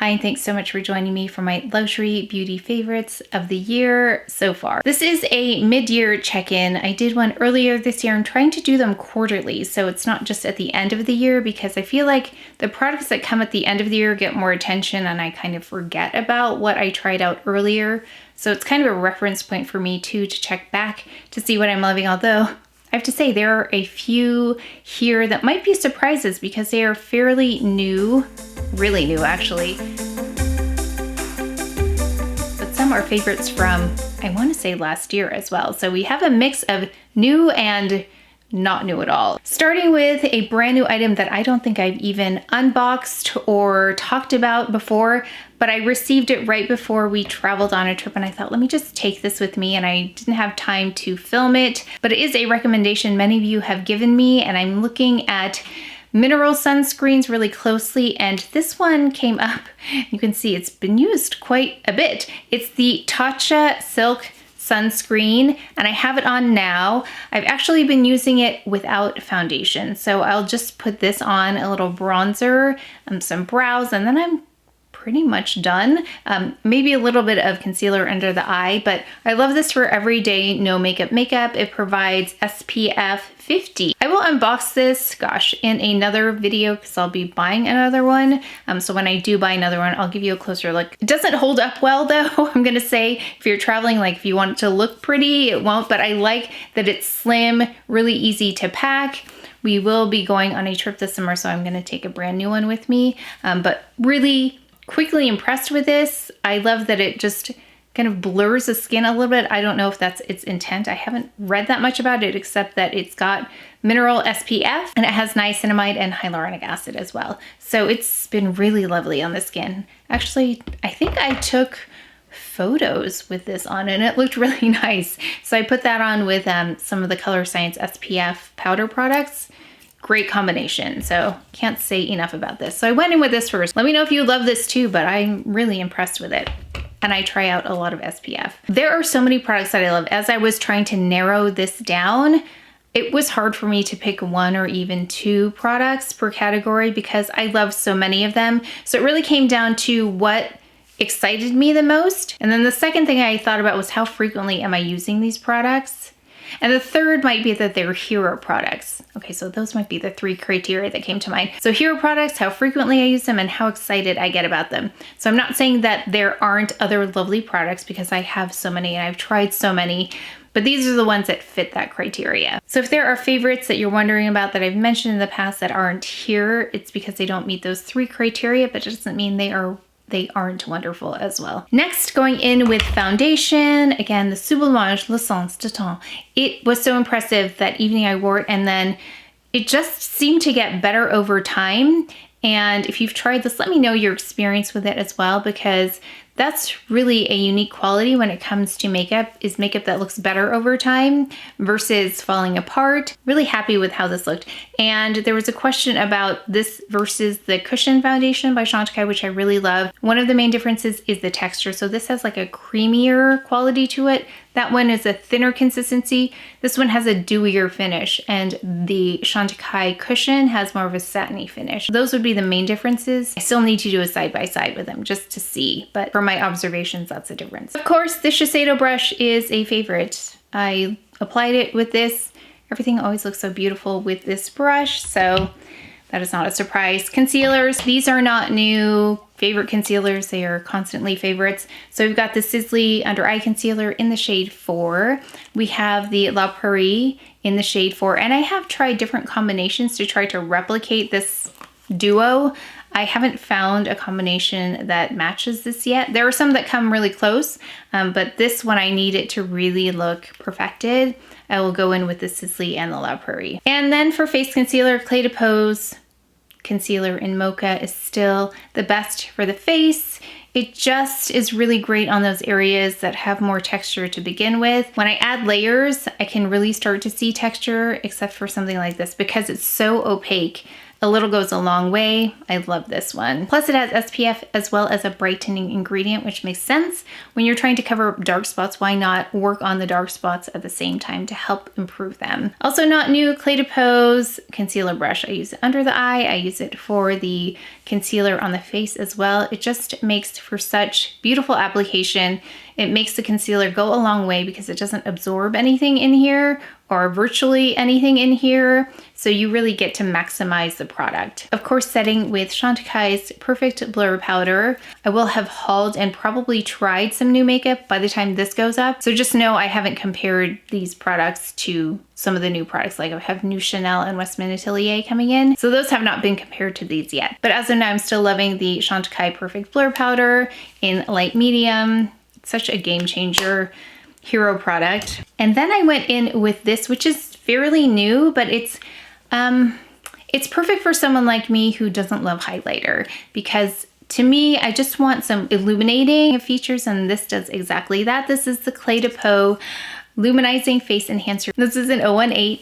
Thanks so much for joining me for my luxury beauty favorites of the year so far. This is a mid-year check-in. I did one earlier this year. I'm trying to do them quarterly, so it's not just at the end of the year, because I feel like the products that come at the end of the year get more attention and I kind of forget about what I tried out earlier. So it's kind of a reference point for me too, to check back to see what I'm loving, although I have to say there are a few here that might be surprises because they are fairly new, really new actually. But some are favorites from, I want to say last year as well. So we have a mix of new and not new at all. Starting with a brand new item that I don't think I've even unboxed or talked about before, but I received it right before we traveled on a trip and I thought, let me just take this with me, and I didn't have time to film it, but it is a recommendation many of you have given me, and I'm looking at mineral sunscreens really closely, and this one came up. You can see it's been used quite a bit. It's the TATCHA Silk Sunscreen, and I have it on now. I've actually been using it without foundation, so I'll just put this on, a little bronzer, some brows, and then I'm pretty much done. Maybe a little bit of concealer under the eye, but I love this for everyday no makeup makeup. It provides SPF 50. I will unbox this, gosh, in another video because I'll be buying another one. So when I do buy another one, I'll give you a closer look. It doesn't hold up well though, I'm gonna say. If you're traveling, like if you want it to look pretty, it won't, but I like that it's slim, really easy to pack. We will be going on a trip this summer, so I'm gonna take a brand new one with me, but really quickly impressed with this. I love that it just kind of blurs the skin a little bit. I don't know if that's its intent. I haven't read that much about it, except that it's got mineral SPF and it has niacinamide and hyaluronic acid as well. So it's been really lovely on the skin. Actually, I think I took photos with this on and it looked really nice. So I put that on with some of the Color Science SPF powder products. Great combination, so can't say enough about this. So I went in with this first. Let me know if you love this too, but I'm really impressed with it. And I try out a lot of SPF. There are so many products that I love. As I was trying to narrow this down, it was hard for me to pick one or even two products per category because I love so many of them. So it really came down to what excited me the most. And then the second thing I thought about was how frequently am I using these products? And the third might be that they're hero products. Okay, so those might be the three criteria that came to mind. So hero products, how frequently I use them, and how excited I get about them. So I'm not saying that there aren't other lovely products because I have so many and I've tried so many, but these are the ones that fit that criteria. So if there are favorites that you're wondering about that I've mentioned in the past that aren't here, it's because they don't meet those three criteria, but it doesn't mean they aren't wonderful as well. Next, going in with foundation, again, the Sublimage L'Essence de Teint. It was so impressive that evening I wore it, and then it just seemed to get better over time. And if you've tried this, let me know your experience with it as well, because that's really a unique quality when it comes to makeup, is makeup that looks better over time versus falling apart. Really happy with how this looked. And there was a question about this versus the Cushion Foundation by CHANTECAILLE, which I really love. One of the main differences is the texture. So this has like a creamier quality to it. That one is a thinner consistency. This one has a dewier finish, and the CHANTECAILLE Cushion has more of a satiny finish. Those would be the main differences. I still need to do a side-by-side with them just to see, but from my observations, that's the difference. Of course, the SHISEIDO brush is a favorite. I applied it with this. Everything always looks so beautiful with this brush, so that is not a surprise. Concealers, these are not new. Favorite concealers, they are constantly favorites. So we've got the SISLEY Under Eye Concealer in the shade 4. We have the La Prairie in the shade 4, and I have tried different combinations to try to replicate this duo. I haven't found a combination that matches this yet. There are some that come really close, but this one I need it to really look perfected. I will go in with the SISLEY and the La Prairie. And then for face concealer, Clé de Pose concealer in Mocha is still the best for the face. It just is really great on those areas that have more texture to begin with. When I add layers, I can really start to see texture, except for something like this, because it's so opaque. A little goes a long way. I love this one. Plus it has SPF as well as a brightening ingredient, which makes sense. When you're trying to cover dark spots, why not work on the dark spots at the same time to help improve them? Also not new, Clé Concealer Brush. I use it under the eye. I use it for the concealer on the face as well. It just makes for such beautiful application. It makes the concealer go a long way because it doesn't absorb anything in here or virtually anything in here. So you really get to maximize the product. Of course, setting with Chantecaille's Perfect Blur Powder. I will have hauled and probably tried some new makeup by the time this goes up. So just know I haven't compared these products to some of the new products. Like I have new Chanel and Westman Atelier coming in. So those have not been compared to these yet. But as of now, I'm still loving the Chantecaille Perfect Blur Powder in light medium. It's such a game changer. Hero product. And then I went in with this, which is fairly new, but it's perfect for someone like me who doesn't love highlighter, because to me, I just want some illuminating features, and this does exactly that. This is the Clé Luminizing Face Enhancer. This is an 018,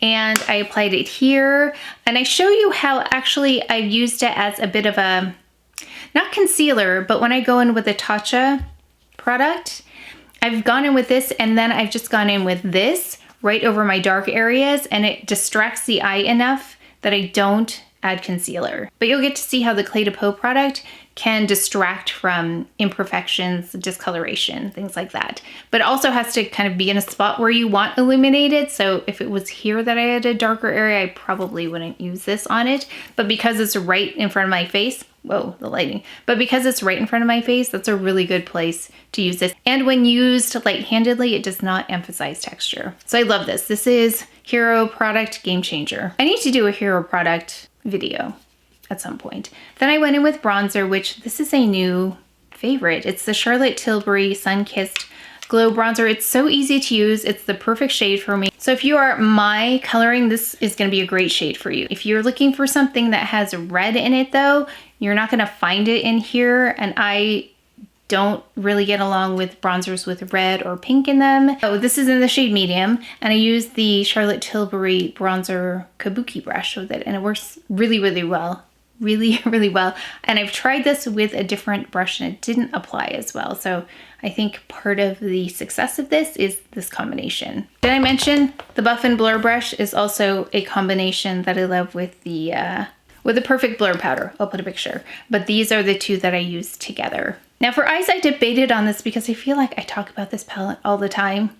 and I applied it here, and I show you how actually I've used it as a bit of a, not concealer, but when I go in with a TATCHA product, I've gone in with this, and then I've just gone in with this right over my dark areas, and it distracts the eye enough that I don't add concealer. But you'll get to see how the Clé product can distract from imperfections, discoloration, things like that. But it also has to kind of be in a spot where you want illuminated. So if it was here that I had a darker area, I probably wouldn't use this on it. But because it's right in front of my face, whoa, the lighting. But because it's right in front of my face, that's a really good place to use this. And when used light-handedly, it does not emphasize texture. So I love this. This is Hero product game changer. I need to do a Hero product video at some point. Then I went in with bronzer, which this is a new favorite. It's the Charlotte Tilbury Sun-Kissed Glow Bronzer. It's so easy to use. It's the perfect shade for me. So if you are my coloring, this is going to be a great shade for you. If you're looking for something that has red in it though, you're not going to find it in here, and I don't really get along with bronzers with red or pink in them. So this is in the shade medium, and I use the Charlotte Tilbury bronzer Kabuki brush with it, and it works really, really well. Really, really well. And I've tried this with a different brush and it didn't apply as well. So I think part of the success of this is this combination. Did I mention the Buff and Blur brush is also a combination that I love with the Perfect Blur powder. I'll put a picture. But these are the two that I use together. Now for eyes, I debated on this because I feel like I talk about this palette all the time.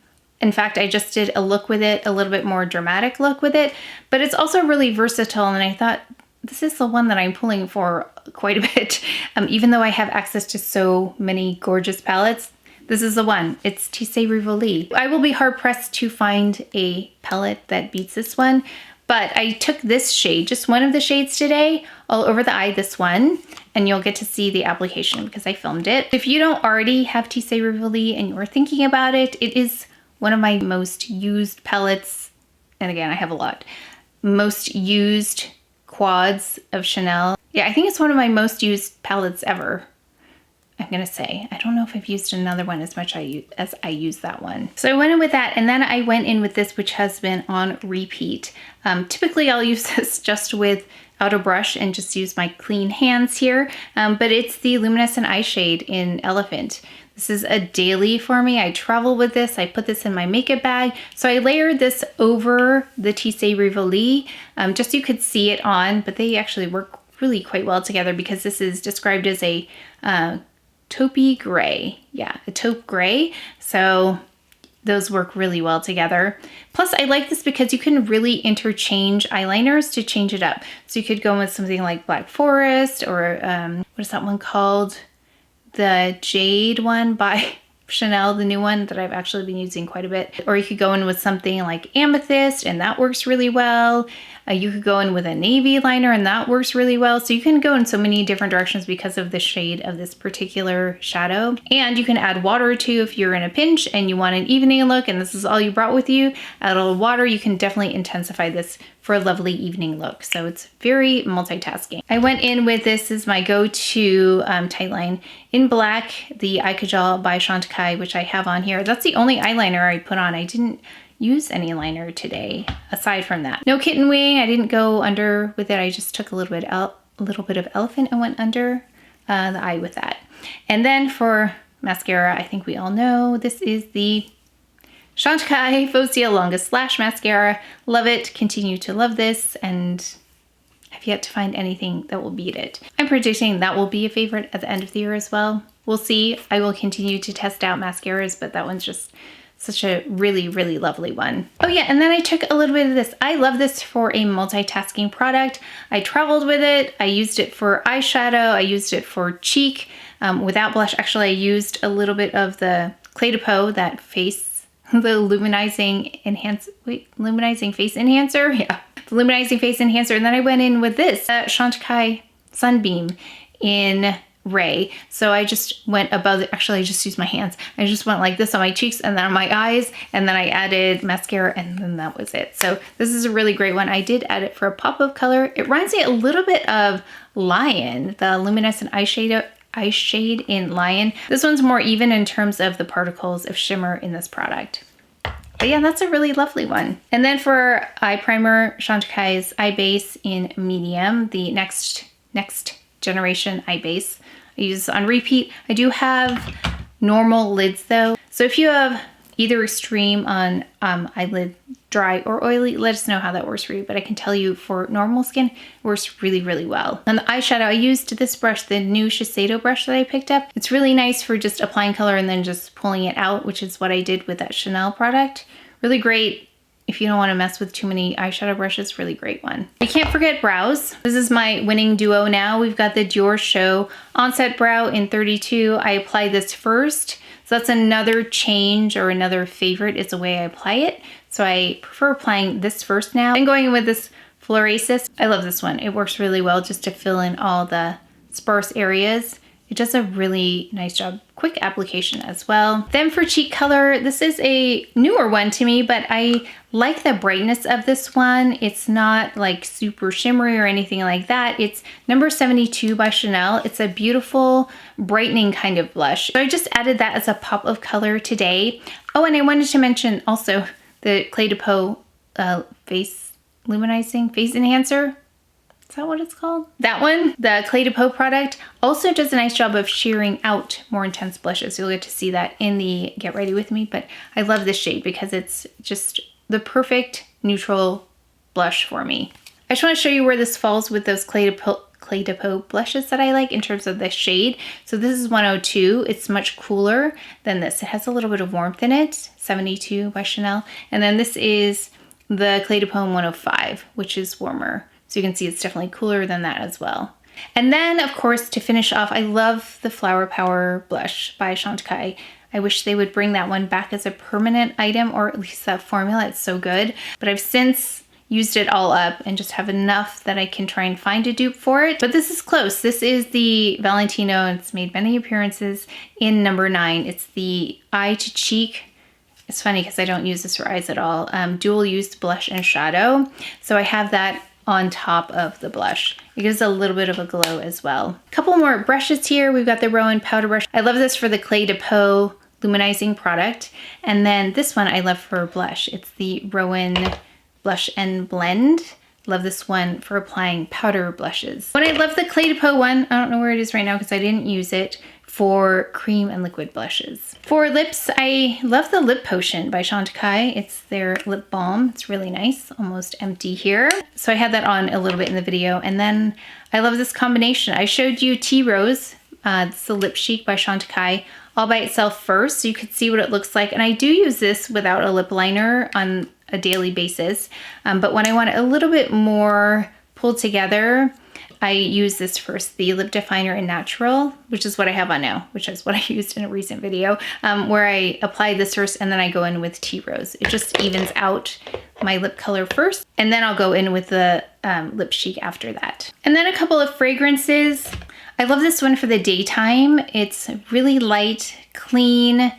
In fact, I just did a look with it, a little bit more dramatic look with it, but it's also really versatile, and I thought this is the one that I'm pulling for quite a bit. Even though I have access to so many gorgeous palettes, this is the one. It's Tisse Rivoli. I will be hard pressed to find a palette that beats this one, but I took this shade, just one of the shades today, all over the eye, this one, and you'll get to see the application because I filmed it. If you don't already have Tisse Rivoli and you're thinking about it, it is one of my most used palettes, and again, I have a lot, most used quads of Chanel. Yeah, I think it's one of my most used palettes ever, I'm gonna say. I don't know if I've used another one as much as I use that one. So I went in with that, and then I went in with this, which has been on repeat. Typically I'll use this just without a brush and just use my clean hands here, but it's the Luminescent Eye Shade in Elephant. This is a daily for me. I travel with this. I put this in my makeup bag. So I layered this over the Tisse Rivoli, just so you could see it on, but they actually work really quite well together because this is described as a taupey gray. Yeah, a taupe gray. So those work really well together. Plus I like this because you can really interchange eyeliners to change it up. So you could go with something like Black Forest or what is that one called? The Jade one by Chanel, the new one that I've actually been using quite a bit. Or you could go in with something like Amethyst, and that works really well. You could go in with a navy liner, and that works really well. So you can go in so many different directions because of the shade of this particular shadow. And you can add water too if you're in a pinch and you want an evening look and this is all you brought with you. Add a little water, you can definitely intensify this for a lovely evening look. So it's very multitasking. I went in with this as my go-to tight line in black, the Kajal by Chantecaille, which I have on here. That's the only eyeliner I put on. I didn't use any liner today aside from that. No kitten wing. I didn't go under with it. I just took a little bit of elephant and went under the eye with that. And then for mascara, I think we all know this is the CHANTECAILLE Faux Cils Longest Lash Mascara. Love it. Continue to love this, and have yet to find anything that will beat it. I'm predicting that will be a favorite at the end of the year as well. We'll see. I will continue to test out mascaras, but that one's just such a really, really lovely one. Oh yeah, and then I took a little bit of this. I love this for a multitasking product. I traveled with it. I used it for eyeshadow. I used it for cheek without blush. Actually, I used a little bit of the Clé de Peau, that face, the Luminizing Face Enhancer. Yeah, the Luminizing Face Enhancer. And then I went in with this CHANTECAILLE Sunbeam in Ray. So I just went above it. Actually, I just used my hands. I just went like this on my cheeks and then on my eyes, and then I added mascara, and then that was it. So this is a really great one. I did add it for a pop of color. It reminds me a little bit of Lion, the luminescent eye shade in Lion. This one's more even in terms of the particles of shimmer in this product. But yeah, that's a really lovely one. And then for eye primer, CHANTECAILLE's Eye Base in medium, the next generation eye base. I use this on repeat. I do have normal lids though. So if you have either extreme on eyelid, dry or oily, let us know how that works for you. But I can tell you for normal skin, it works really, really well. On the eyeshadow, I used this brush, the new Shiseido brush that I picked up. It's really nice for just applying color and then just pulling it out, which is what I did with that Chanel product. Really great if you don't want to mess with too many eyeshadow brushes. Really great one. I can't forget brows. This is my winning duo now. We've got the Dior Show Onset Brow in 32. I apply this first. So that's another change or another favorite is the way I apply it. So I prefer applying this first now. I'm going in with this Florasis. I love this one. It works really well just to fill in all the sparse areas. It does a really nice job. Quick application as well. Then for cheek color, this is a newer one to me, but I like the brightness of this one. It's not like super shimmery or anything like that. It's number 72 by Chanel. It's a beautiful brightening kind of blush. So I just added that as a pop of color today. Oh, and I wanted to mention also the Clé de Peau Luminizing Face Enhancer. Is that what it's called? That one, the Clé de Peau product, also does a nice job of shearing out more intense blushes. You'll get to see that in the Get Ready With Me, but I love this shade because it's just the perfect neutral blush for me. I just want to show you where this falls with those Clé de Peau blushes that I like in terms of the shade. So this is 102. It's much cooler than this. It has a little bit of warmth in it, 72 by Chanel. And then this is the Clé de Peau 105, which is warmer. So you can see it's definitely cooler than that as well. And then, of course, to finish off, I love the Flower Power blush by CHANTECAILLE. I wish they would bring that one back as a permanent item, or at least that formula. It's so good. But I've since used it all up and just have enough that I can try and find a dupe for it. But this is close. This is the Valentino, and it's made many appearances in number 9. It's the Eye to Cheek. It's funny because I don't use this for eyes at all. Dual use blush and shadow. So I have that on top of the blush. It gives a little bit of a glow as well. A couple more brushes here. We've got the ROEN powder brush. I love this for the Clé de Peau luminizing product. And then this one I love for blush. It's the ROEN Blush and Blend. Love this one for applying powder blushes. But I love the Clé de Peau one. I don't know where it is right now because I didn't use it, for cream and liquid blushes. For lips, I love the Lip Potion by CHANTECAILLE. It's their lip balm. It's really nice, almost empty here. So I had that on a little bit in the video. And then I love this combination. I showed you Tea Rose. It's the Lip Chic by CHANTECAILLE all by itself first, so you could see what it looks like. And I do use this without a lip liner on a daily basis. But when I want it a little bit more pulled together, I use this first, the Lip Definer in Natural, which is what I have on now, which is what I used in a recent video, where I apply this first and then I go in with Tea Rose. It just evens out my lip color first, and then I'll go in with the Lip Chic after that. And then a couple of fragrances. I love this one for the daytime. It's really light, clean,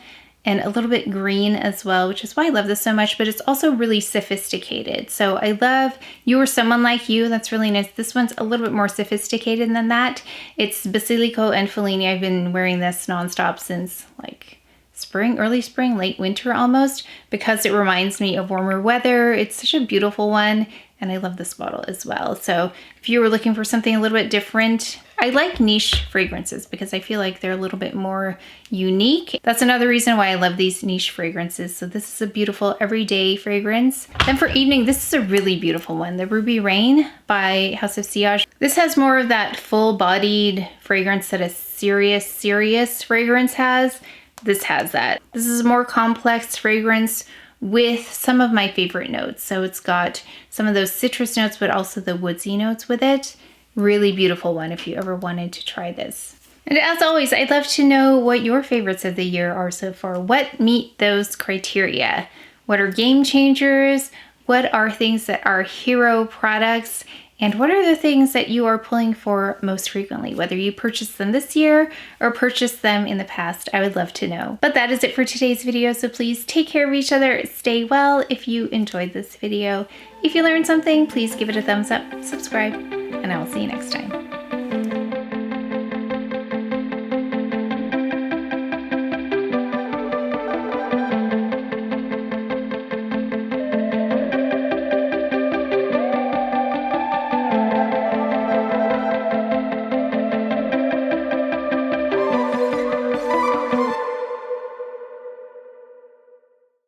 and a little bit green as well, which is why I love this so much, but it's also really sophisticated. So I love You or Someone Like You. That's really nice. This one's a little bit more sophisticated than that. It's Basilico and Fellini. I've been wearing this nonstop since like spring, early spring, late winter almost, because it reminds me of warmer weather. It's such a beautiful one, and I love this bottle as well. So if you were looking for something a little bit different, I like niche fragrances because I feel like they're a little bit more unique. That's another reason why I love these niche fragrances. So this is a beautiful everyday fragrance. Then for evening, this is a really beautiful one, the Ruby Rain by House of Sillage. This has more of that full-bodied fragrance that a serious fragrance has. This has that. This is a more complex fragrance with some of my favorite notes. So it's got some of those citrus notes, but also the woodsy notes with it. Really beautiful one if you ever wanted to try this. And as always, I'd love to know what your favorites of the year are so far. What meet those criteria? What are game changers? What are things that are hero products? And what are the things that you are pulling for most frequently? Whether you purchased them this year or purchased them in the past, I would love to know. But that is it for today's video, so please take care of each other, stay well if you enjoyed this video. If you learned something, please give it a thumbs up, subscribe, and I will see you next time.